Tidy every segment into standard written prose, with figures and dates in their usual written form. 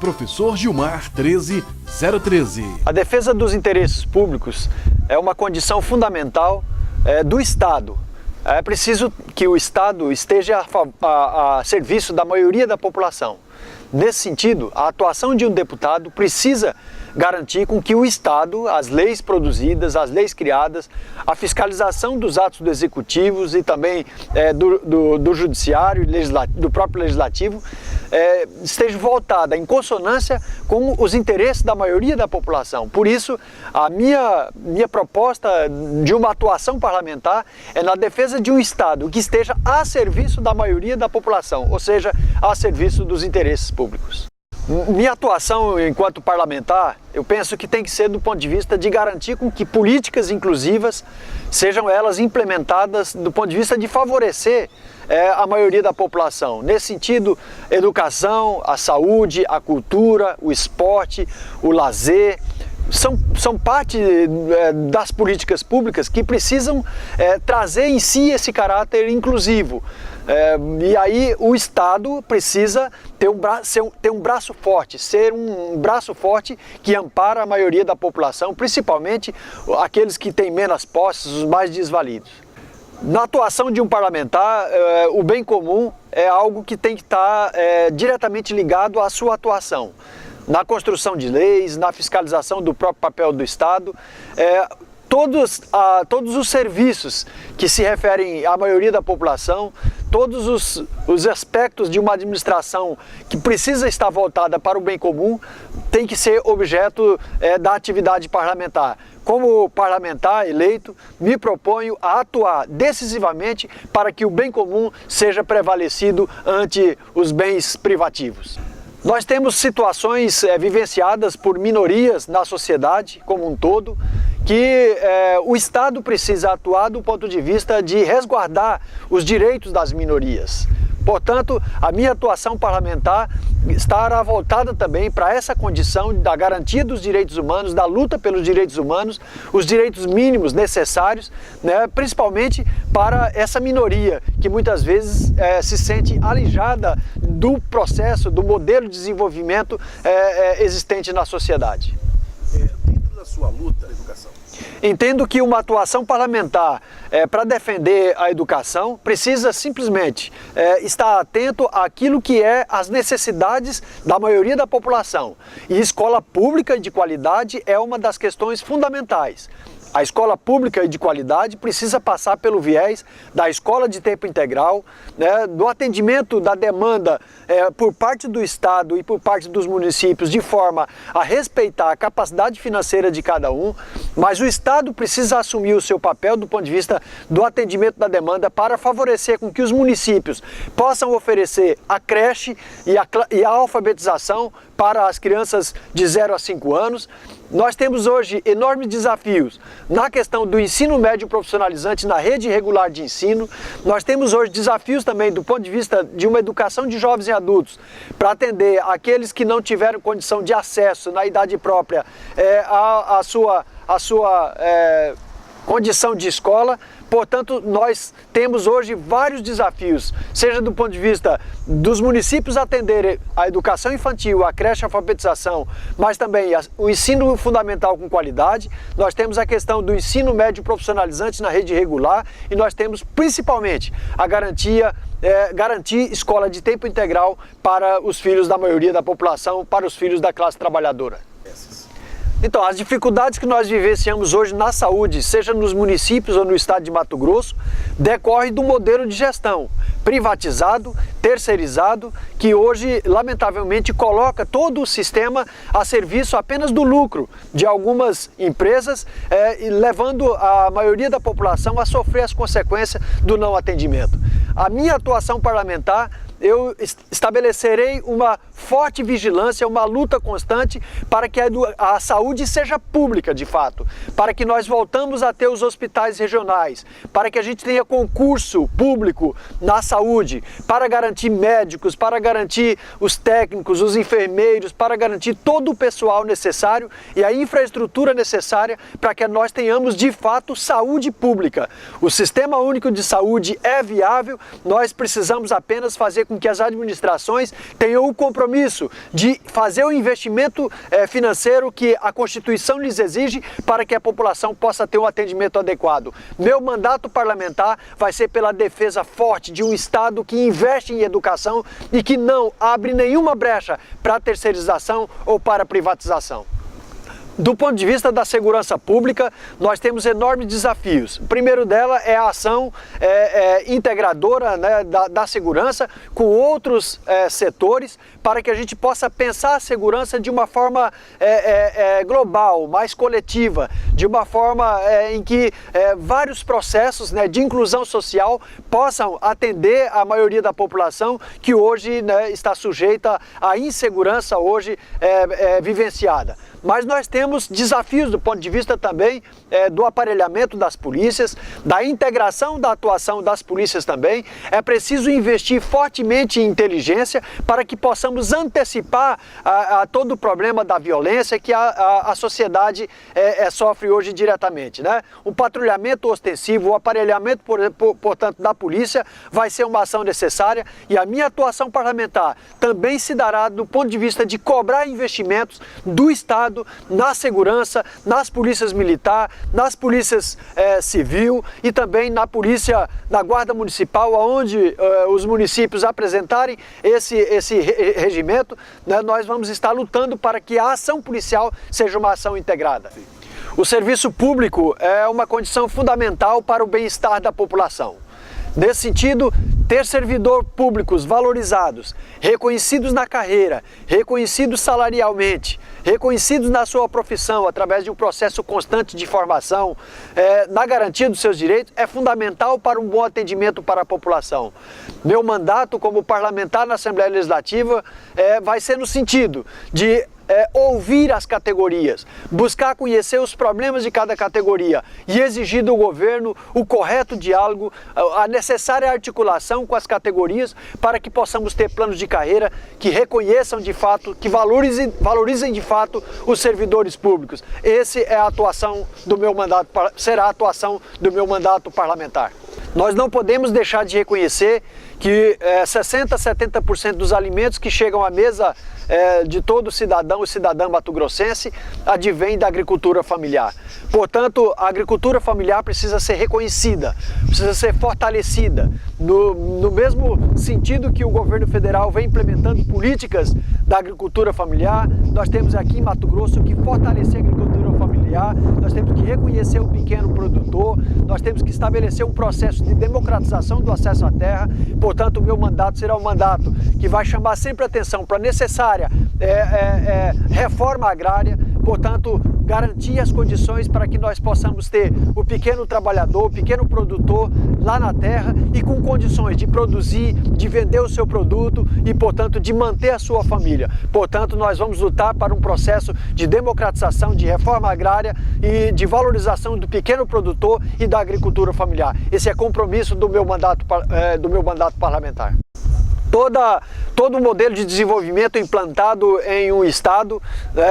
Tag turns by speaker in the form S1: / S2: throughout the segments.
S1: Professor Gilmar 13013.
S2: A defesa dos interesses públicos é uma condição fundamental do Estado. É preciso que o Estado esteja a serviço da maioria da população. Nesse sentido, a atuação de um deputado precisa garantir com que o Estado, as leis produzidas, as leis criadas, a fiscalização dos atos do Executivo e também do Judiciário, do próprio Legislativo, esteja voltada em consonância com os interesses da maioria da população. Por isso, a minha proposta de uma atuação parlamentar é na defesa de um Estado que esteja a serviço da maioria da população, ou seja, a serviço dos interesses públicos. Minha atuação enquanto parlamentar, eu penso que tem que ser do ponto de vista de garantir com que políticas inclusivas sejam elas implementadas do ponto de vista de favorecer a maioria da população. Nesse sentido, educação, a saúde, a cultura, o esporte, o lazer, são parte das políticas públicas que precisam trazer em si esse caráter inclusivo. E aí o Estado precisa ter um braço forte, ser um braço forte que ampara a maioria da população, principalmente aqueles que têm menos posses, os mais desvalidos. Na atuação de um parlamentar, o bem comum é algo que tem que estar diretamente ligado à sua atuação. Na construção de leis, na fiscalização do próprio papel do Estado, todos os serviços que se referem à maioria da população, todos os aspectos de uma administração que precisa estar voltada para o bem comum, tem que ser objeto da atividade parlamentar. Como parlamentar eleito, me proponho a atuar decisivamente para que o bem comum seja prevalecido ante os bens privativos. Nós temos situações vivenciadas por minorias na sociedade como um todo, que o Estado precisa atuar do ponto de vista de resguardar os direitos das minorias. Portanto, a minha atuação parlamentar estará voltada também para essa condição da garantia dos direitos humanos, da luta pelos direitos humanos, os direitos mínimos necessários, né, principalmente para essa minoria que muitas vezes se sente alijada do processo, do modelo de desenvolvimento existente na sociedade.
S1: Dentro da sua luta, educação.
S2: Entendo que uma atuação parlamentar para defender a educação precisa simplesmente estar atento àquilo que as necessidades da maioria da população. E escola pública de qualidade é uma das questões fundamentais. A escola pública e de qualidade precisa passar pelo viés da escola de tempo integral, né, do atendimento da demanda por parte do Estado e por parte dos municípios, de forma a respeitar a capacidade financeira de cada um, mas o Estado precisa assumir o seu papel do ponto de vista do atendimento da demanda para favorecer com que os municípios possam oferecer a creche e a alfabetização para as crianças de 0 a 5 anos. Nós temos hoje enormes desafios na questão do ensino médio profissionalizante na rede regular de ensino. Nós temos hoje desafios também do ponto de vista de uma educação de jovens e adultos para atender aqueles que não tiveram condição de acesso na idade própria à sua condição de escola. Portanto, nós temos hoje vários desafios, seja do ponto de vista dos municípios atenderem a educação infantil, a creche, a alfabetização, mas também o ensino fundamental com qualidade. Nós temos a questão do ensino médio profissionalizante na rede regular e nós temos principalmente a garantir escola de tempo integral para os filhos da maioria da população, para os filhos da classe trabalhadora. Então, as dificuldades que nós vivenciamos hoje na saúde, seja nos municípios ou no estado de Mato Grosso, decorrem do modelo de gestão privatizado, terceirizado, que hoje, lamentavelmente, coloca todo o sistema a serviço apenas do lucro de algumas empresas, levando a maioria da população a sofrer as consequências do não atendimento. A minha atuação parlamentar, eu estabelecerei uma forte vigilância, uma luta constante para que a saúde seja pública de fato, para que nós voltamos a ter os hospitais regionais, para que a gente tenha concurso público na saúde, para garantir médicos, para garantir os técnicos, os enfermeiros, para garantir todo o pessoal necessário e a infraestrutura necessária para que nós tenhamos de fato saúde pública. O Sistema Único de Saúde é viável, nós precisamos apenas fazer fazer com que as administrações tenham o compromisso de fazer o investimento financeiro que a Constituição lhes exige para que a população possa ter um atendimento adequado. Meu mandato parlamentar vai ser pela defesa forte de um Estado que investe em educação e que não abre nenhuma brecha para terceirização ou para privatização. Do ponto de vista da segurança pública, nós temos enormes desafios. O primeiro dela é a ação integradora, né, da segurança com outros setores, para que a gente possa pensar a segurança de uma forma global, mais coletiva, de uma forma em que vários processos, né, de inclusão social possam atender a maioria da população que hoje, né, está sujeita à insegurança hoje vivenciada. Mas nós temos desafios do ponto de vista também do aparelhamento das polícias, da integração da atuação das polícias também. É preciso investir fortemente em inteligência para que possamos antecipar a todo o problema da violência que a sociedade sofre hoje diretamente, né? O patrulhamento ostensivo, o aparelhamento, portanto, da polícia vai ser uma ação necessária, e a minha atuação parlamentar também se dará do ponto de vista de cobrar investimentos do Estado na segurança, nas polícias militar, nas polícias civil e também na polícia, na guarda municipal, onde os municípios apresentarem esse regimento, né, nós vamos estar lutando para que a ação policial seja uma ação integrada. O serviço público é uma condição fundamental para o bem-estar da população. Nesse sentido, ter servidores públicos valorizados, reconhecidos na carreira, reconhecidos salarialmente, reconhecidos na sua profissão através de um processo constante de formação, na garantia dos seus direitos, é fundamental para um bom atendimento para a população. Meu mandato como parlamentar na Assembleia Legislativa vai ser no sentido de ouvir as categorias, buscar conhecer os problemas de cada categoria e exigir do governo o correto diálogo, a necessária articulação com as categorias para que possamos ter planos de carreira que reconheçam de fato, que valorizem de fato os servidores públicos. Essa é a atuação do meu mandato, será a atuação do meu mandato parlamentar. Nós não podemos deixar de reconhecer que 60% a 70% dos alimentos que chegam à mesa de todo cidadão e cidadã mato-grossense advém da agricultura familiar. Portanto, a agricultura familiar precisa ser reconhecida, precisa ser fortalecida, no mesmo sentido que o governo federal vem implementando políticas da agricultura familiar. Nós temos aqui em Mato Grosso que fortalecer a agricultura familiar, nós temos que reconhecer o pequeno produtor, nós temos que estabelecer um processo de democratização do acesso à terra. Portanto, o meu mandato será um mandato que vai chamar sempre atenção para a necessária reforma agrária, portanto, garantir as condições para que nós possamos ter o pequeno trabalhador, o pequeno produtor lá na terra e com condições de produzir, de vender o seu produto e, portanto, de manter a sua família. Portanto, nós vamos lutar para um processo de democratização, de reforma agrária e de valorização do pequeno produtor e da agricultura familiar. Esse é compromisso do meu mandato parlamentar. Todo modelo de desenvolvimento implantado em um estado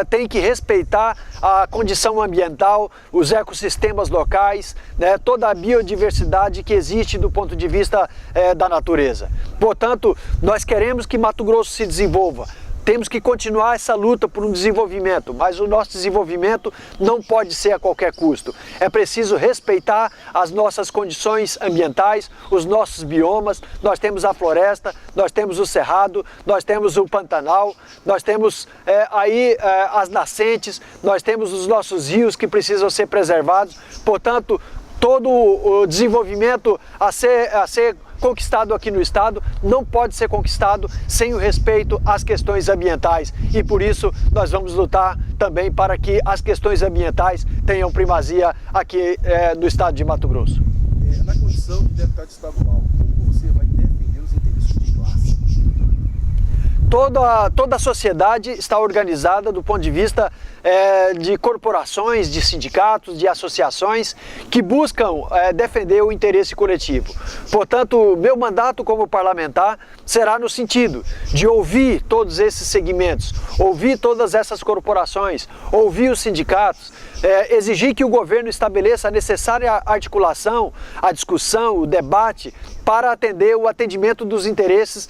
S2: tem que respeitar a condição ambiental, os ecossistemas locais, toda a biodiversidade que existe do ponto de vista da natureza. Portanto, nós queremos que Mato Grosso se desenvolva. Temos que continuar essa luta por um desenvolvimento, mas o nosso desenvolvimento não pode ser a qualquer custo. É preciso respeitar as nossas condições ambientais, os nossos biomas. Nós temos a floresta, nós temos o cerrado, nós temos o Pantanal, nós temos as nascentes, nós temos os nossos rios que precisam ser preservados. Portanto, todo o desenvolvimento a ser conquistado aqui no estado não pode ser conquistado sem o respeito às questões ambientais, e por isso nós vamos lutar também para que as questões ambientais tenham primazia aqui no estado de Mato Grosso.
S1: Na condição de deputado estadual, como você vai defender os interesses de classe?
S2: Toda a sociedade está organizada do ponto de vista de corporações, de sindicatos, de associações que buscam defender o interesse coletivo. Portanto, meu mandato como parlamentar será no sentido de ouvir todos esses segmentos, ouvir todas essas corporações, ouvir os sindicatos, exigir que o governo estabeleça a necessária articulação, a discussão, o debate para atender o atendimento dos interesses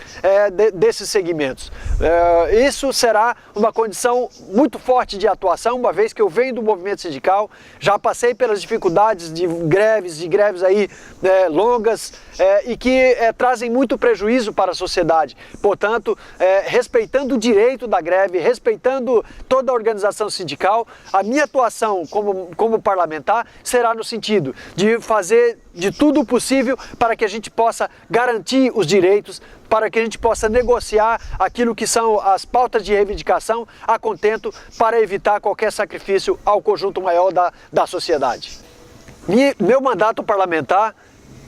S2: desses segmentos. Isso será uma condição muito forte de atuação, uma vez que eu venho do movimento sindical, já passei pelas dificuldades de greves aí longas e que trazem muito prejuízo para a sociedade. Portanto, respeitando o direito da greve, respeitando toda a organização sindical, a minha atuação como parlamentar será no sentido de fazer de tudo o possível para que a gente possa garantir os direitos, para que a gente possa negociar aquilo que são as pautas de reivindicação a contento para evitar qualquer sacrifício ao conjunto maior da sociedade. Meu mandato parlamentar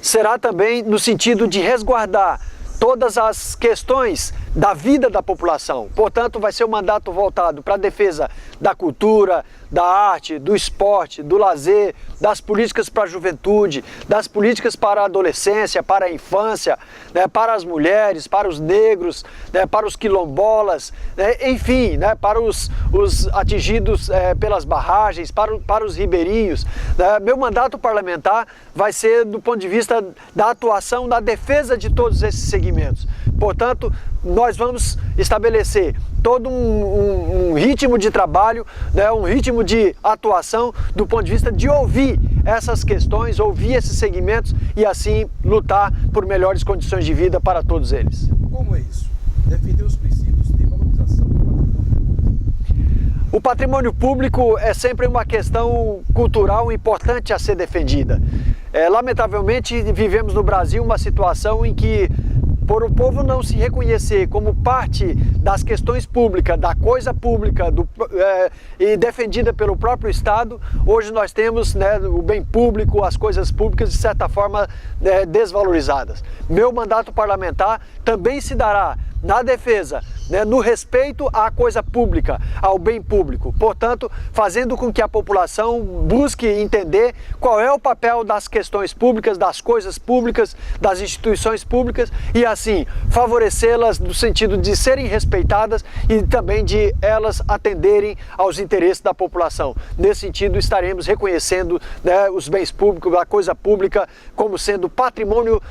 S2: será também no sentido de resguardar todas as questões da vida da população. Portanto, vai ser um mandato voltado para a defesa da cultura, da arte, do esporte, do lazer, das políticas para a juventude, das políticas para a adolescência, para a infância, para as mulheres, para os negros, para os quilombolas, enfim, para os atingidos pelas barragens, para os ribeirinhos. Meu mandato parlamentar vai ser do ponto de vista da atuação, da defesa de todos esses segmentos. Portanto, nós vamos estabelecer todo um ritmo de trabalho, um ritmo de atuação do ponto de vista de ouvir essas questões, ouvir esses segmentos e assim lutar por melhores condições de vida para todos eles.
S1: Como é isso? Defender os princípios de valorização do patrimônio público.
S2: O patrimônio público é sempre uma questão cultural importante a ser defendida. Lamentavelmente, vivemos no Brasil uma situação em que, por o povo não se reconhecer como parte das questões públicas, da coisa pública e defendida pelo próprio Estado, hoje nós temos o bem público, as coisas públicas, de certa forma, desvalorizadas. Meu mandato parlamentar também se dará na defesa, no respeito à coisa pública, ao bem público. Portanto, fazendo com que a população busque entender qual é o papel das questões públicas, das coisas públicas, das instituições públicas e assim favorecê-las no sentido de serem respeitadas e também de elas atenderem aos interesses da população. Nesse sentido, estaremos reconhecendo os bens públicos, a coisa pública, como sendo patrimônio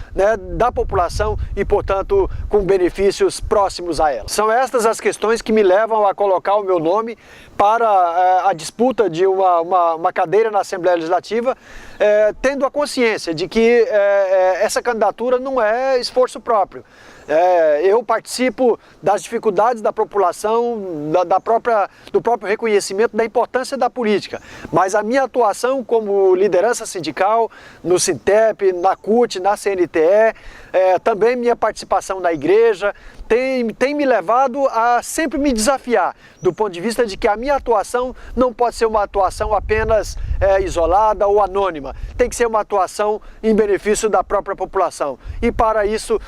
S2: da população e, portanto, com benefícios próximos a ela. São estas as questões que me levam a colocar o meu nome para a disputa de uma cadeira na Assembleia Legislativa, tendo a consciência de que essa candidatura não é esforço próprio. Eu participo das dificuldades da população, do próprio reconhecimento da importância da política, mas a minha atuação como liderança sindical, no Sintep, na CUT, na CNTE, também minha participação na igreja, tem me levado a sempre me desafiar, do ponto de vista de que a minha atuação não pode ser uma atuação apenas isolada ou anônima, tem que ser uma atuação em benefício da própria população. E para isso,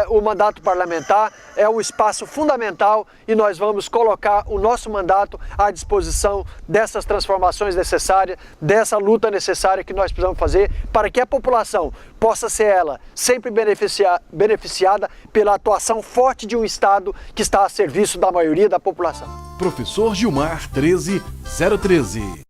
S2: o mandato parlamentar é um espaço fundamental e nós vamos colocar o nosso mandato à disposição dessas transformações necessárias, dessa luta necessária que nós precisamos fazer para que a população possa ser ela sempre beneficiada pela atuação forte de um Estado que está a serviço da maioria da população.
S3: Professor Gilmar 13013